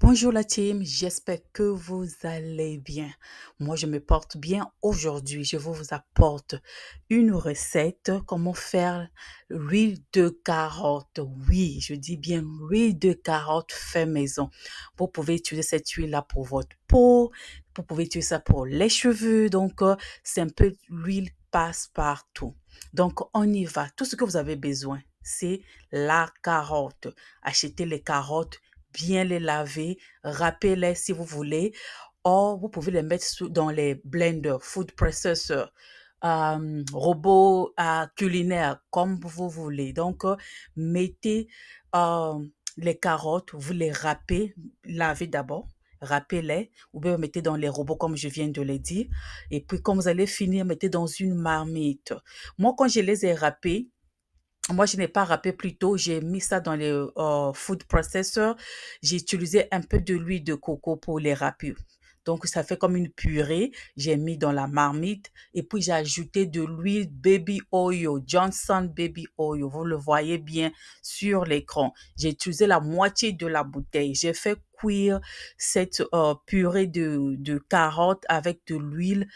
Bonjour la team, j'espère que vous allez bien. Moi, je me porte bien aujourd'hui. Je vous apporte une recette, comment faire l'huile de carotte. Oui, je dis bien l'huile de carotte fait maison. Vous pouvez utiliser cette huile-là pour votre peau, vous pouvez utiliser ça pour les cheveux. Donc, c'est un peu l'huile passe partout. Donc, on y va. Tout ce que vous avez besoin, c'est la carotte. Achetez les carottes, bien les laver, râpez-les si vous voulez, ou vous pouvez les mettre dans les blenders, food processors, robots culinaires, comme vous voulez. Donc, mettez euh, les carottes, vous les râpez, lavez d'abord, râpez-les, ou bien mettez dans les robots comme je viens de le dire. Et puis, quand vous allez finir, mettez dans une marmite. Moi, quand je les ai râpés, moi, je n'ai pas râpé plus tôt, j'ai mis ça dans le food processor. J'ai utilisé un peu de l'huile de coco pour les râper. Donc, ça fait comme une purée. J'ai mis dans la marmite et puis j'ai ajouté de l'huile baby oil, Johnson baby oil. Vous le voyez bien sur l'écran. J'ai utilisé la moitié de la bouteille. J'ai fait cuire cette purée de carottes avec de l'huile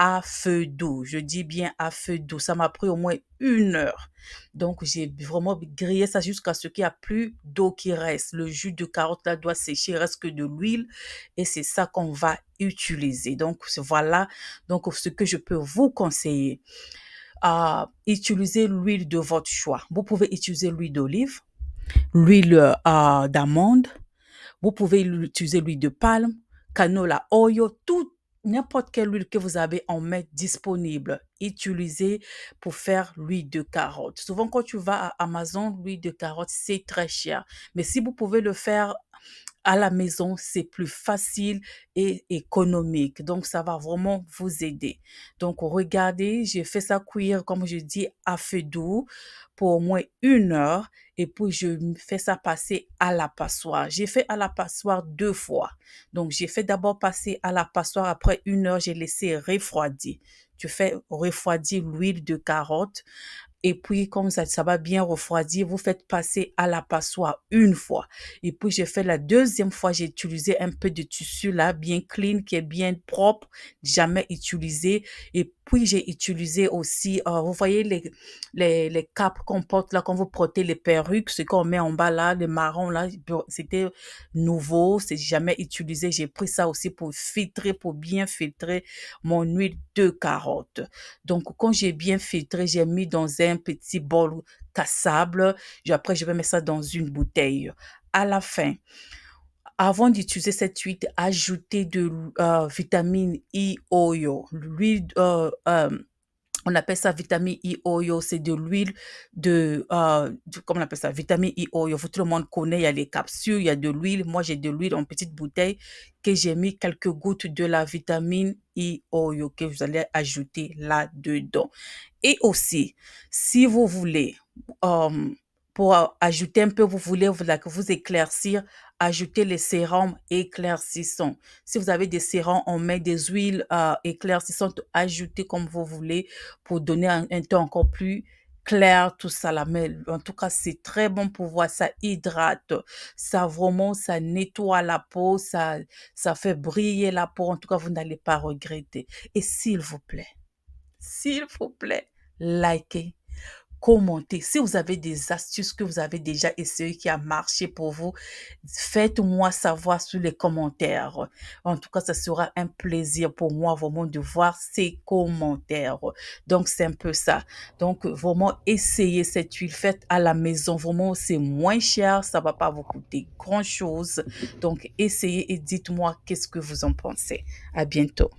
à feu doux. Je dis bien à feu doux. Ça m'a pris au moins 1 heure. Donc, j'ai vraiment grillé ça jusqu'à ce qu'il n'y a plus d'eau qui reste. Le jus de carotte là doit sécher, il reste que de l'huile et c'est ça qu'on va utiliser. Donc, voilà donc ce que je peux vous conseiller. Utiliser l'huile de votre choix. Vous pouvez utiliser l'huile d'olive, l'huile d'amande, vous pouvez utiliser l'huile de palme, canola oil, tout, n'importe quelle huile que vous avez en main disponible. Utilisez pour faire l'huile de carotte. Souvent, quand tu vas à Amazon, l'huile de carotte, c'est très cher. Mais si vous pouvez le faire à la maison, c'est plus facile et économique. Donc, ça va vraiment vous aider. Donc, regardez, j'ai fait ça cuire, comme je dis, à feu doux pour au moins 1 heure. Et puis, je fais ça passer à la passoire. J'ai fait à la passoire 2 fois. Donc, j'ai fait d'abord passer à la passoire. Après 1 heure, j'ai laissé refroidir. Tu fais refroidir l'huile de carotte et puis, comme ça va bien refroidir, vous faites passer à la passoire 1 fois. Et puis, j'ai fait la deuxième fois, j'ai utilisé un peu de tissu là, bien clean, qui est bien propre, jamais utilisé. Et puis, j'ai utilisé aussi, vous voyez les capes qu'on porte là, quand vous portez les perruques, ce qu'on met en bas là, le marron là, c'était nouveau, c'est jamais utilisé. J'ai pris ça aussi pour filtrer, pour bien filtrer mon huile de carotte. Donc, quand j'ai bien filtré, j'ai mis dans un petit bol cassable. Après, je vais mettre ça dans une bouteille. À la fin, avant d'utiliser cette huile, ajoutez de vitamine E oil. L'huile, on appelle ça vitamine E oil, c'est de l'huile comment on appelle ça, vitamine E oil. Tout le monde connaît, il y a les capsules, il y a de l'huile. Moi, j'ai de l'huile en petite bouteille que j'ai mis quelques gouttes de la vitamine E oil que vous allez ajouter là-dedans. Et aussi, si vous voulez, euh, pour ajouter un peu, vous voulez vous éclaircir, ajoutez les sérums éclaircissants. Si vous avez des sérums, on met des huiles éclaircissantes, ajoutez comme vous voulez pour donner un ton encore plus clair, tout ça là. Mais en tout cas, c'est très bon pour voir, ça hydrate, ça vraiment, ça nettoie la peau, ça fait briller la peau. En tout cas, vous n'allez pas regretter. Et s'il vous plaît, likez, commentez. Si vous avez des astuces que vous avez déjà essayées qui a marché pour vous, faites-moi savoir sur les commentaires. En tout cas, ça sera un plaisir pour moi vraiment de voir ces commentaires. Donc, c'est un peu ça. Donc, vraiment, essayez cette huile faite à la maison. Vraiment, c'est moins cher. Ça va pas vous coûter grand-chose. Donc, essayez et dites-moi qu'est-ce que vous en pensez. À bientôt.